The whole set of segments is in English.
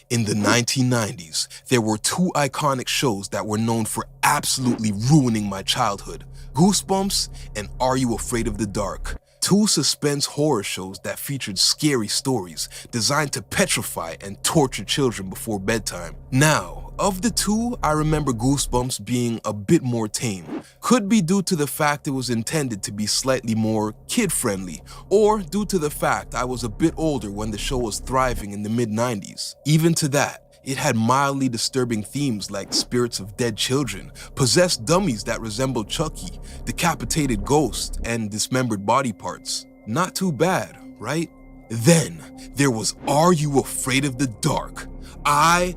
In the 1990s, there were two iconic shows that were known for absolutely ruining my childhood: Goosebumps and Are You Afraid of the Dark? Two suspense horror shows that featured scary stories designed to petrify and torture children before bedtime. Now, of the two, I remember Goosebumps being a bit more tame. Could be due to the fact it was intended to be slightly more kid-friendly, or due to the fact I was a bit older when the show was thriving in the mid-90s. Even to that, it had mildly disturbing themes like spirits of dead children, possessed dummies that resembled Chucky, decapitated ghosts, and dismembered body parts. Not too bad, right? Then, there was Are You Afraid of the Dark? I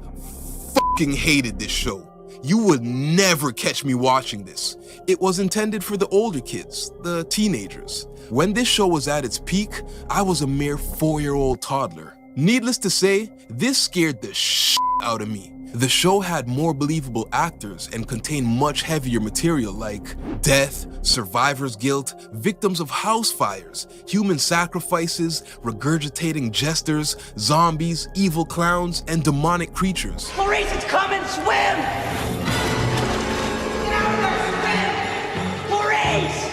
fucking hated this show. You would never catch me watching this. It was intended for the older kids, the teenagers. When this show was at its peak, I was a mere 4-year-old toddler. Needless to say, this scared the shit out of me. The show had more believable actors and contained much heavier material like death, survivor's guilt, victims of house fires, human sacrifices, regurgitating jesters, zombies, evil clowns, and demonic creatures. Maurice, it's coming! Swim! Get out there! Swim! Maurice!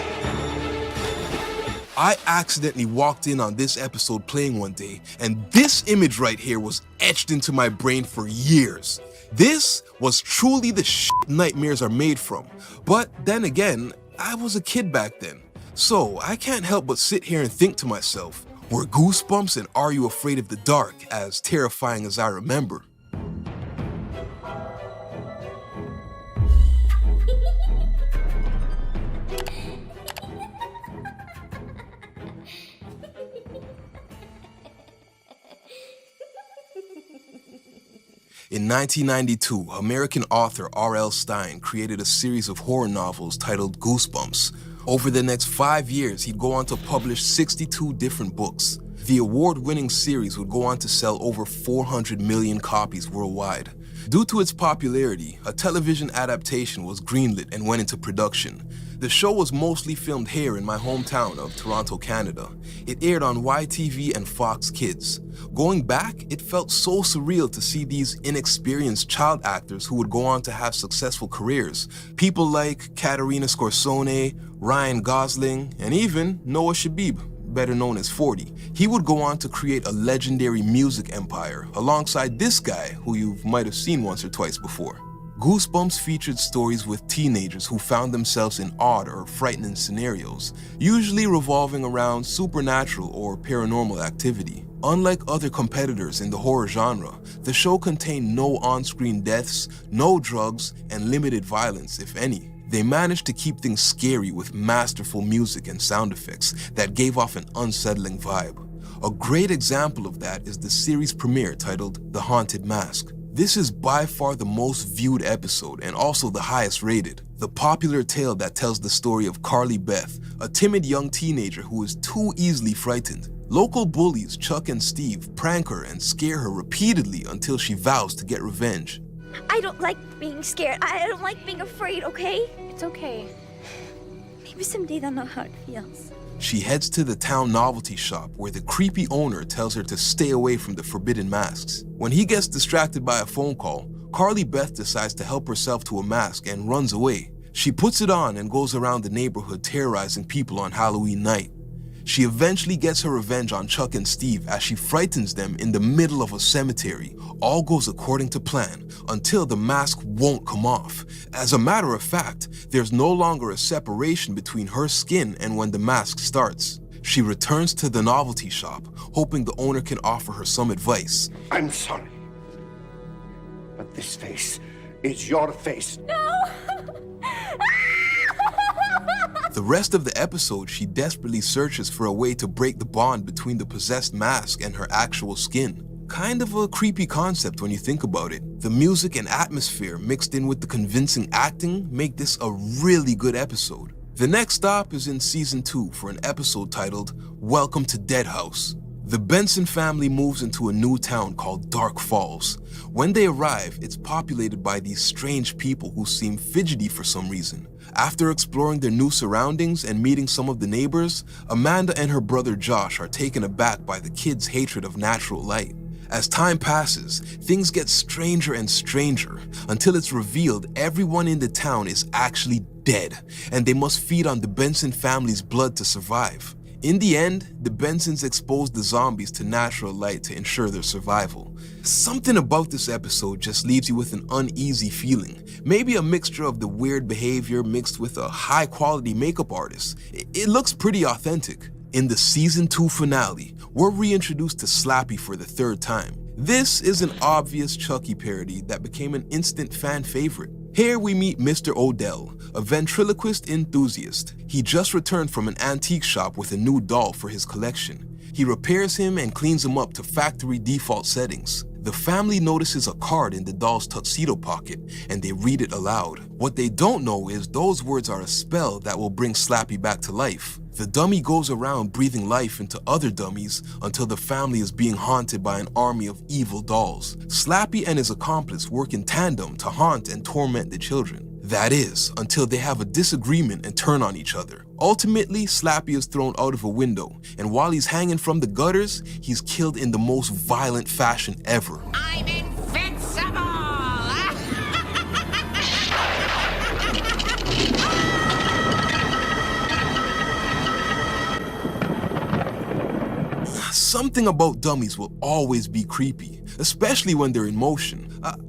I accidentally walked in on this episode playing one day, and this image right here was etched into my brain for years. This was truly the shit nightmares are made from. But then again, I was a kid back then, so I can't help but sit here and think to myself, were Goosebumps and Are You Afraid of the Dark as terrifying as I remember? In 1992, American author R.L. Stine created a series of horror novels titled Goosebumps. Over the next 5 years, he'd go on to publish 62 different books. The award-winning series would go on to sell over 400 million copies worldwide. Due to its popularity, a television adaptation was greenlit and went into production. The show was mostly filmed here in my hometown of Toronto, Canada. It aired on YTV and Fox Kids. Going back, it felt so surreal to see these inexperienced child actors who would go on to have successful careers. People like Katerina Scorsone, Ryan Gosling, and even Noah Shabib, better known as 40. He would go on to create a legendary music empire alongside this guy who you might have seen once or twice before. Goosebumps featured stories with teenagers who found themselves in odd or frightening scenarios, usually revolving around supernatural or paranormal activity. Unlike other competitors in the horror genre, the show contained no on-screen deaths, no drugs, and limited violence, if any. They managed to keep things scary with masterful music and sound effects that gave off an unsettling vibe. A great example of that is the series premiere titled The Haunted Mask. This is by far the most viewed episode and also the highest rated. The popular tale that tells the story of Carly Beth, a timid young teenager who is too easily frightened. Local bullies Chuck and Steve prank her and scare her repeatedly until she vows to get revenge. I don't like being scared. I don't like being afraid, okay? It's okay. Maybe someday they'll know how it feels. She heads to the town novelty shop where the creepy owner tells her to stay away from the forbidden masks. When he gets distracted by a phone call, Carly Beth decides to help herself to a mask and runs away. She puts it on and goes around the neighborhood terrorizing people on Halloween night. She eventually gets her revenge on Chuck and Steve as she frightens them in the middle of a cemetery. All goes according to plan until the mask won't come off. As a matter of fact, there's no longer a separation between her skin and when the mask starts. She returns to the novelty shop, hoping the owner can offer her some advice. I'm sorry, but this face is your face. No! The rest of the episode, she desperately searches for a way to break the bond between the possessed mask and her actual skin. Kind of a creepy concept when you think about it. The music and atmosphere mixed in with the convincing acting make this a really good episode. The next stop is in season 2 for an episode titled Welcome to Dead House. The Benson family moves into a new town called Dark Falls. When they arrive, it's populated by these strange people who seem fidgety for some reason. After exploring their new surroundings and meeting some of the neighbors, Amanda and her brother Josh are taken aback by the kids' hatred of natural light. As time passes, things get stranger and stranger until it's revealed everyone in the town is actually dead, and they must feed on the Benson family's blood to survive. In the end, the Bensons expose the zombies to natural light to ensure their survival. Something about this episode just leaves you with an uneasy feeling. Maybe a mixture of the weird behavior mixed with a high-quality makeup artist. It looks pretty authentic. In the season 2 finale, we're reintroduced to Slappy for the third time. This is an obvious Chucky parody that became an instant fan favorite. Here we meet Mr. Odell, a ventriloquist enthusiast. He just returned from an antique shop with a new doll for his collection. He repairs him and cleans him up to factory default settings. The family notices a card in the doll's tuxedo pocket, and they read it aloud. What they don't know is those words are a spell that will bring Slappy back to life. The dummy goes around breathing life into other dummies until the family is being haunted by an army of evil dolls. Slappy and his accomplice work in tandem to haunt and torment the children. That is, until they have a disagreement and turn on each other. Ultimately, Slappy is thrown out of a window, and while he's hanging from the gutters, he's killed in the most violent fashion ever. I'm invincible! Something about dummies will always be creepy, especially when they're in motion.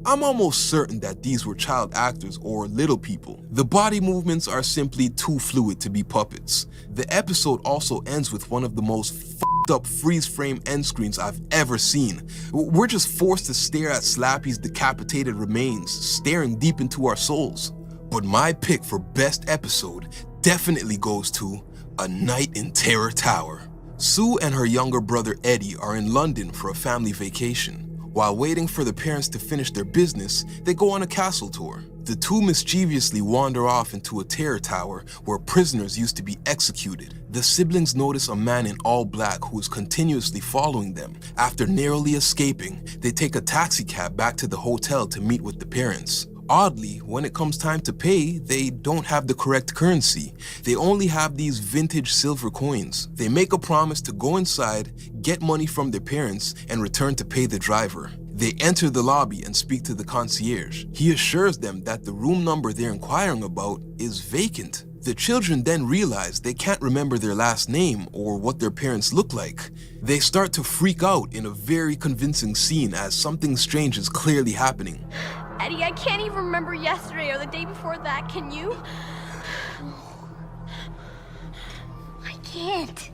I'm almost certain that these were child actors or little people. The body movements are simply too fluid to be puppets. The episode also ends with one of the most f***ed up freeze frame end screens I've ever seen. We're just forced to stare at Slappy's decapitated remains, staring deep into our souls. But my pick for best episode definitely goes to A Night in Terror Tower. Sue and her younger brother Eddie are in London for a family vacation. While waiting for the parents to finish their business, they go on a castle tour. The two mischievously wander off into a terror tower where prisoners used to be executed. The siblings notice a man in all black who is continuously following them. After narrowly escaping, they take a taxi cab back to the hotel to meet with the parents. Oddly, when it comes time to pay, they don't have the correct currency. They only have these vintage silver coins. They make a promise to go inside, get money from their parents, and return to pay the driver. They enter the lobby and speak to the concierge. He assures them that the room number they're inquiring about is vacant. The children then realize they can't remember their last name or what their parents look like. They start to freak out in a very convincing scene as something strange is clearly happening. Eddie, I can't even remember yesterday or the day before that, can you? I can't.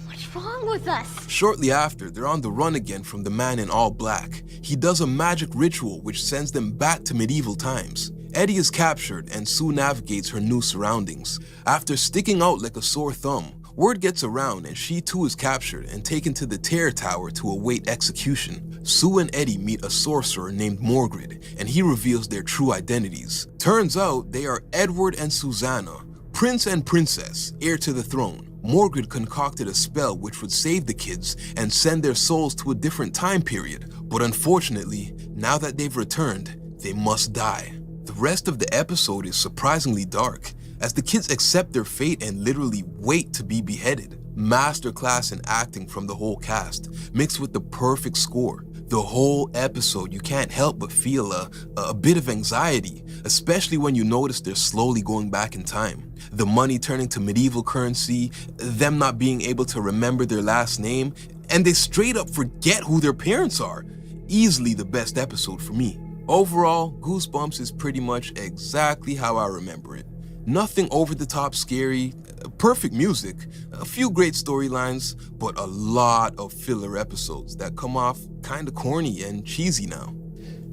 What's wrong with us? Shortly after, they're on the run again from the man in all black. He does a magic ritual which sends them back to medieval times. Eddie is captured and Sue navigates her new surroundings. After sticking out like a sore thumb, word gets around and she too is captured and taken to the terror tower to await execution. Sue and Eddie meet a sorcerer named Morgrid, and he reveals their true identities. Turns out they are Edward and Susanna, prince and princess, heir to the throne. Morgrid concocted a spell which would save the kids and send their souls to a different time period, but unfortunately, now that they've returned, they must die. The rest of the episode is surprisingly dark, as the kids accept their fate and literally wait to be beheaded. Masterclass in acting from the whole cast, mixed with the perfect score. The whole episode, you can't help but feel a bit of anxiety, especially when you notice they're slowly going back in time. The money turning to medieval currency, them not being able to remember their last name, and they straight up forget who their parents are. Easily the best episode for me. Overall, Goosebumps is pretty much exactly how I remember it. Nothing over-the-top scary, perfect music, a few great storylines, but a lot of filler episodes that come off kinda corny and cheesy now.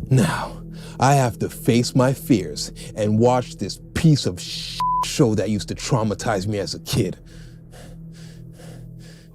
Now, I have to face my fears and watch this piece of show that used to traumatize me as a kid.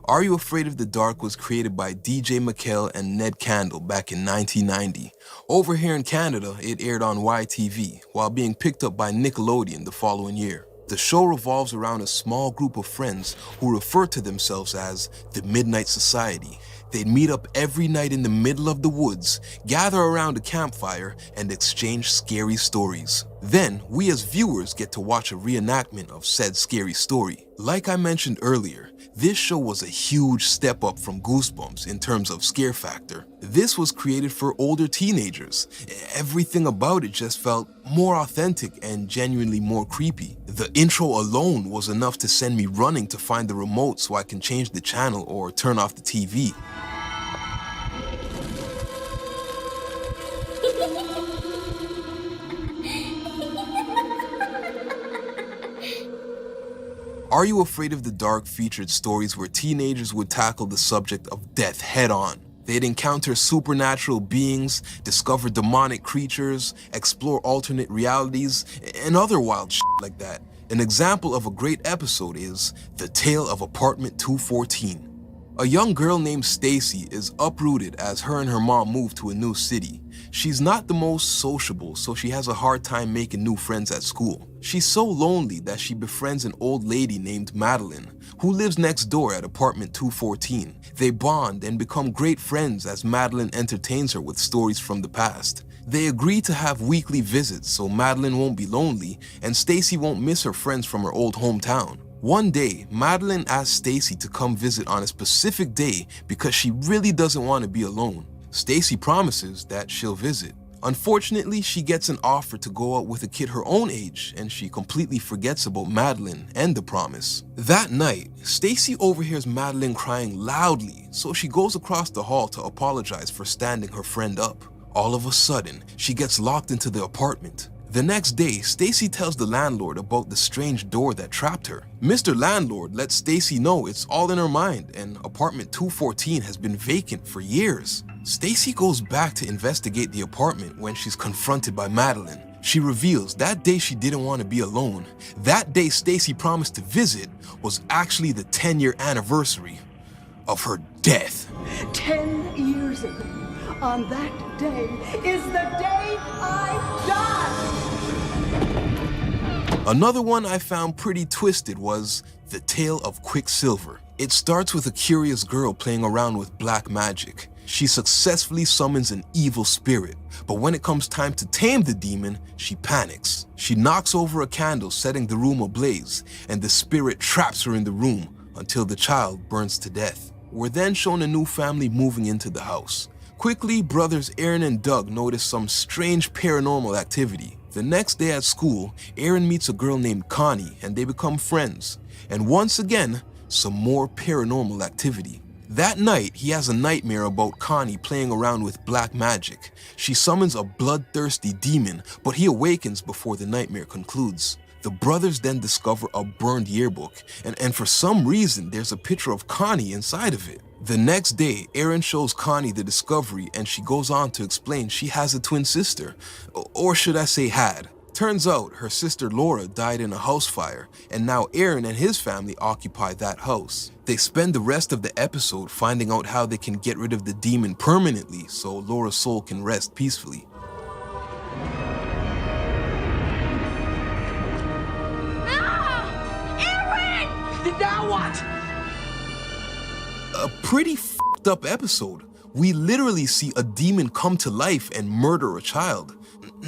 Are You Afraid of the Dark was created by DJ McKell and Ned Candle back in 1990. Over here in Canada, it aired on YTV, while being picked up by Nickelodeon the following year. The show revolves around a small group of friends who refer to themselves as the Midnight Society. They'd meet up every night in the middle of the woods, gather around a campfire, and exchange scary stories. Then, we as viewers get to watch a reenactment of said scary story. Like I mentioned earlier, this show was a huge step up from Goosebumps in terms of scare factor. This was created for older teenagers. Everything about it just felt more authentic and genuinely more creepy. The intro alone was enough to send me running to find the remote so I can change the channel or turn off the TV. Are You Afraid of the Dark featured stories where teenagers would tackle the subject of death head-on. They'd encounter supernatural beings, discover demonic creatures, explore alternate realities, and other wild shit like that. An example of a great episode is The Tale of Apartment 214. A young girl named Stacy is uprooted as her and her mom move to a new city. She's not the most sociable, so she has a hard time making new friends at school. She's so lonely that she befriends an old lady named Madeline, who lives next door at apartment 214. They bond and become great friends as Madeline entertains her with stories from the past. They agree to have weekly visits so Madeline won't be lonely and Stacy won't miss her friends from her old hometown. One day, Madeline asks Stacy to come visit on a specific day because she really doesn't want to be alone. Stacy promises that she'll visit. Unfortunately, she gets an offer to go out with a kid her own age, and she completely forgets about Madeline and the promise. That night, Stacy overhears Madeline crying loudly, so she goes across the hall to apologize for standing her friend up. All of a sudden, she gets locked into the apartment. The next day, Stacy tells the landlord about the strange door that trapped her. Mr. Landlord lets Stacy know it's all in her mind and apartment 214 has been vacant for years. Stacy goes back to investigate the apartment when she's confronted by Madeline. She reveals that day she didn't want to be alone. That day Stacy promised to visit was actually the 10-year anniversary of her death. 10 years ago, on that day, is the day I died! Another one I found pretty twisted was The Tale of Quicksilver. It starts with a curious girl playing around with black magic. She successfully summons an evil spirit, but when it comes time to tame the demon, she panics. She knocks over a candle, setting the room ablaze, and the spirit traps her in the room until the child burns to death. We're then shown a new family moving into the house. Quickly, brothers Aaron and Doug notice some strange paranormal activity. The next day at school, Aaron meets a girl named Connie and they become friends. And once again, some more paranormal activity. That night, he has a nightmare about Connie playing around with black magic. She summons a bloodthirsty demon, but he awakens before the nightmare concludes. The brothers then discover a burned yearbook, and for some reason, there's a picture of Connie inside of it. The next day, Aaron shows Connie the discovery and she goes on to explain she has a twin sister, or should I say had. Turns out her sister Laura died in a house fire, and now Aaron and his family occupy that house. They spend the rest of the episode finding out how they can get rid of the demon permanently so Laura's soul can rest peacefully. Now what? A pretty f***ed up episode. We literally see a demon come to life and murder a child.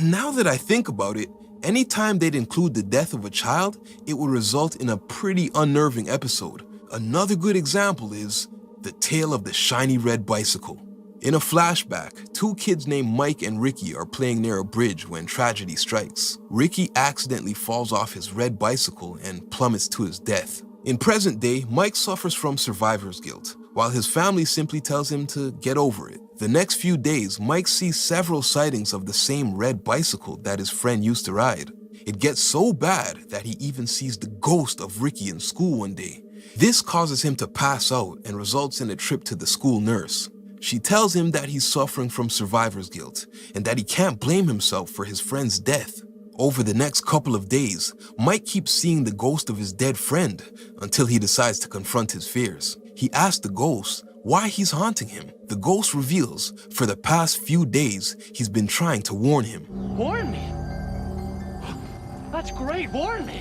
Now that I think about it, anytime they'd include the death of a child, it would result in a pretty unnerving episode. Another good example is The Tale of the Shiny Red Bicycle. In a flashback, two kids named Mike and Ricky are playing near a bridge when tragedy strikes. Ricky accidentally falls off his red bicycle and plummets to his death. In present day, Mike suffers from survivor's guilt, while his family simply tells him to get over it. The next few days, Mike sees several sightings of the same red bicycle that his friend used to ride. It gets so bad that he even sees the ghost of Ricky in school one day. This causes him to pass out and results in a trip to the school nurse. She tells him that he's suffering from survivor's guilt and that he can't blame himself for his friend's death. Over the next couple of days, Mike keeps seeing the ghost of his dead friend until he decides to confront his fears. He asks the ghost why he's haunting him. The ghost reveals for the past few days, he's been trying to warn him. Warn me? That's great, warn me.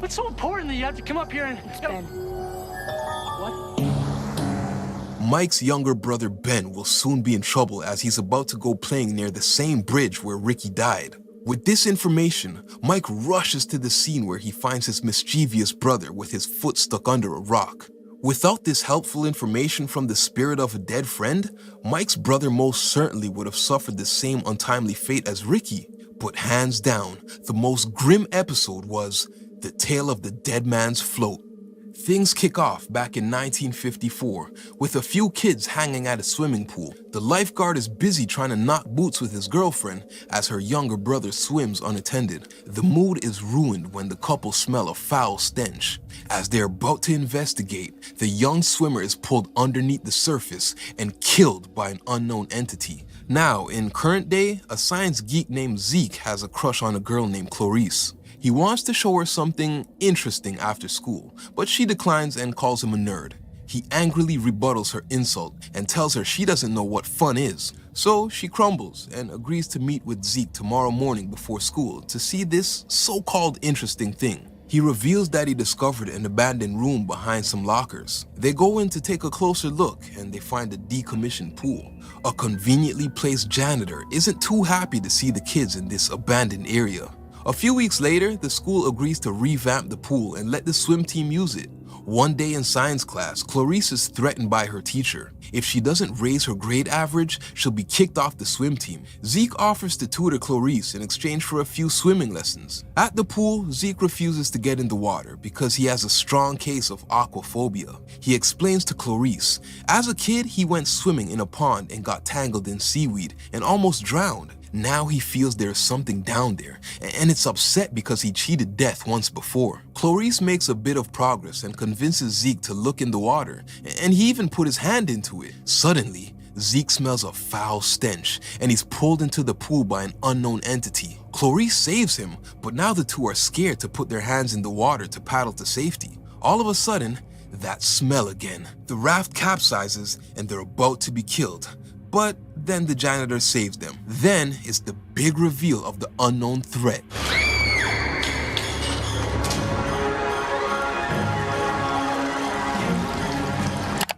What's so important that you have to come up here and... It's Ben. What? Mike's younger brother Ben will soon be in trouble as he's about to go playing near the same bridge where Ricky died. With this information, Mike rushes to the scene where he finds his mischievous brother with his foot stuck under a rock. Without this helpful information from the spirit of a dead friend, Mike's brother most certainly would have suffered the same untimely fate as Ricky. But hands down, the most grim episode was The Tale of the Dead Man's Float. Things kick off back in 1954 with a few kids hanging at a swimming pool. The lifeguard is busy trying to knock boots with his girlfriend as her younger brother swims unattended. The mood is ruined when the couple smell a foul stench. As they're about to investigate, the young swimmer is pulled underneath the surface and killed by an unknown entity. Now, in current day, a science geek named Zeke has a crush on a girl named Clarice. He wants to show her something interesting after school, but she declines and calls him a nerd. He angrily rebuttals her insult and tells her she doesn't know what fun is. So she crumbles and agrees to meet with Zeke tomorrow morning before school to see this so-called interesting thing. He reveals that he discovered an abandoned room behind some lockers. They go in to take a closer look and they find a decommissioned pool. A conveniently placed janitor isn't too happy to see the kids in this abandoned area. A few weeks later, the school agrees to revamp the pool and let the swim team use it. One day in science class, Clarice is threatened by her teacher. If she doesn't raise her grade average, she'll be kicked off the swim team. Zeke offers to tutor Clarice in exchange for a few swimming lessons. At the pool, Zeke refuses to get in the water because he has a strong case of aquaphobia. He explains to Clarice, as a kid, he went swimming in a pond and got tangled in seaweed and almost drowned. Now he feels there's something down there, and it's upset because he cheated death once before. Clarice makes a bit of progress and convinces Zeke to look in the water, and he even put his hand into it. Suddenly, Zeke smells a foul stench, and he's pulled into the pool by an unknown entity. Clarice saves him, but now the two are scared to put their hands in the water to paddle to safety. All of a sudden, that smell again. The raft capsizes, and they're about to be killed. But then the janitor saves them. Then is the big reveal of the unknown threat.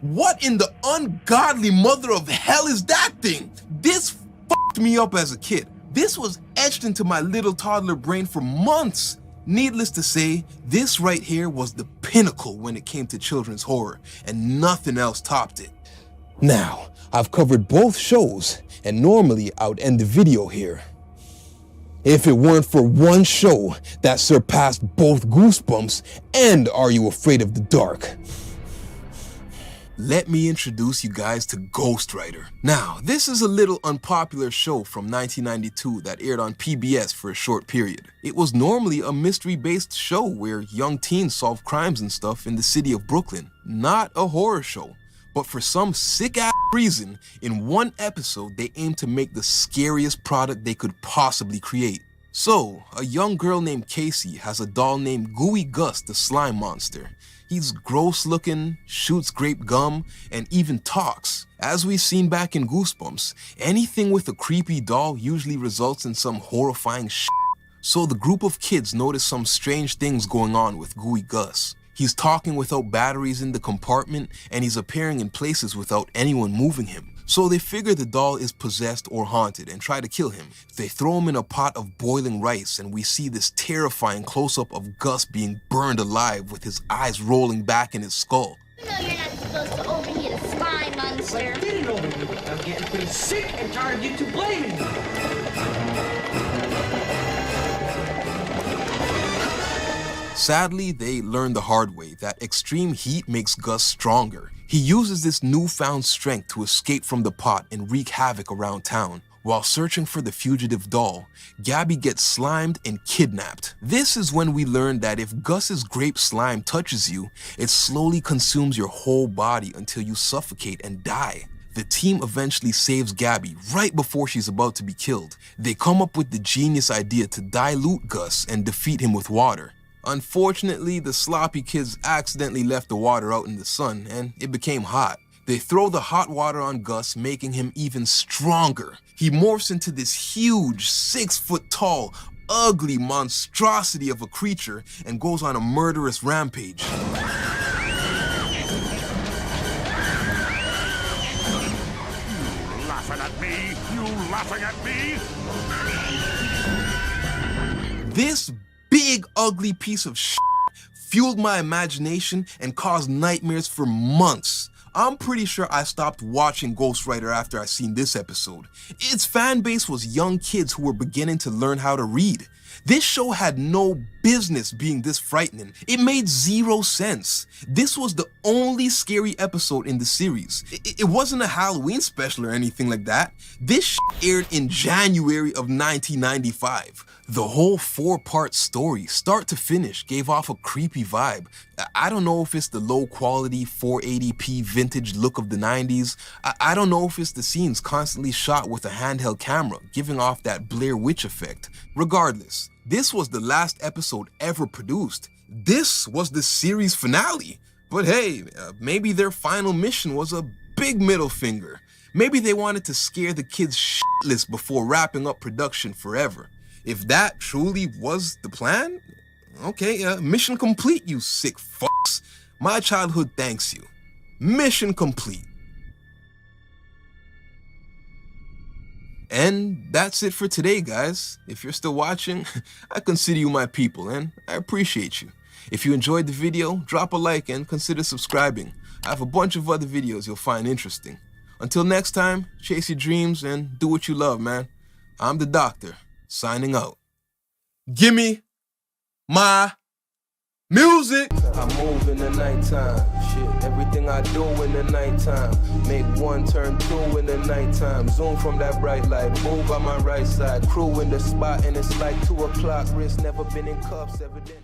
What in the ungodly mother of hell is that thing? This fucked me up as a kid. This was etched into my little toddler brain for months. Needless to say, this right here was the pinnacle when it came to children's horror, and nothing else topped it. Now, I've covered both shows, and normally I would end the video here. If it weren't for one show that surpassed both Goosebumps and Are You Afraid of the Dark. Let me introduce you guys to Ghostwriter. Now, this is a little unpopular show from 1992 that aired on PBS for a short period. It was normally a mystery-based show where young teens solve crimes and stuff in the city of Brooklyn, not a horror show. But for some sick-ass reason, in one episode, they aimed to make the scariest product they could possibly create. So, a young girl named Casey has a doll named Gooey Gus the Slime Monster. He's gross-looking, shoots grape gum, and even talks. As we've seen back in Goosebumps, anything with a creepy doll usually results in some horrifying shit. So the group of kids notice some strange things going on with Gooey Gus. He's talking without batteries in the compartment, and he's appearing in places without anyone moving him. So they figure the doll is possessed or haunted and try to kill him. They throw him in a pot of boiling rice, and we see this terrifying close-up of Gus being burned alive with his eyes rolling back in his skull. No, you're not supposed to overheat a slime monster. I didn't overheat it. I'm getting pretty sick and tired of you two blaming me. Sadly, they learn the hard way that extreme heat makes Gus stronger. He uses this newfound strength to escape from the pot and wreak havoc around town. While searching for the fugitive doll, Gabby gets slimed and kidnapped. This is when we learn that if Gus's grape slime touches you, it slowly consumes your whole body until you suffocate and die. The team eventually saves Gabby right before she's about to be killed. They come up with the genius idea to dilute Gus and defeat him with water. Unfortunately, the sloppy kids accidentally left the water out in the sun and it became hot. They throw the hot water on Gus, making him even stronger. He morphs into this huge, 6-foot-tall, ugly monstrosity of a creature and goes on a murderous rampage. laughing at me? This big, ugly piece of shit fueled my imagination and caused nightmares for months. I'm pretty sure I stopped watching Ghostwriter after I seen this episode. Its fan base was young kids who were beginning to learn how to read. This show had no business being this frightening. It made zero sense. This was the only scary episode in the series. It wasn't a Halloween special or anything like that. This shit aired in January of 1995. The whole 4-part story, start to finish, gave off a creepy vibe. I don't know if it's the low quality 480p vintage look of the 90s. I don't know if it's the scenes constantly shot with a handheld camera, giving off that Blair Witch effect. Regardless, this was the last episode ever produced. This was the series finale. But hey, maybe their final mission was a big middle finger. Maybe they wanted to scare the kids shitless before wrapping up production forever. If that truly was the plan, okay, mission complete, you sick fucks. My childhood thanks you. Mission complete. And that's it for today, guys. If you're still watching, I consider you my people, and I appreciate you. If you enjoyed the video, drop a like and consider subscribing. I have a bunch of other videos you'll find interesting. Until next time, chase your dreams and do what you love, man. I'm the Doctor, signing out. Gimme my music. I move in the nighttime. Shit, everything I do in the nighttime. Make 1 turn 2 in the nighttime. Zoom from that bright light. Move on my right side. Crew in the spot and it's like 2 o'clock. Wrist never been in cuffs, evident.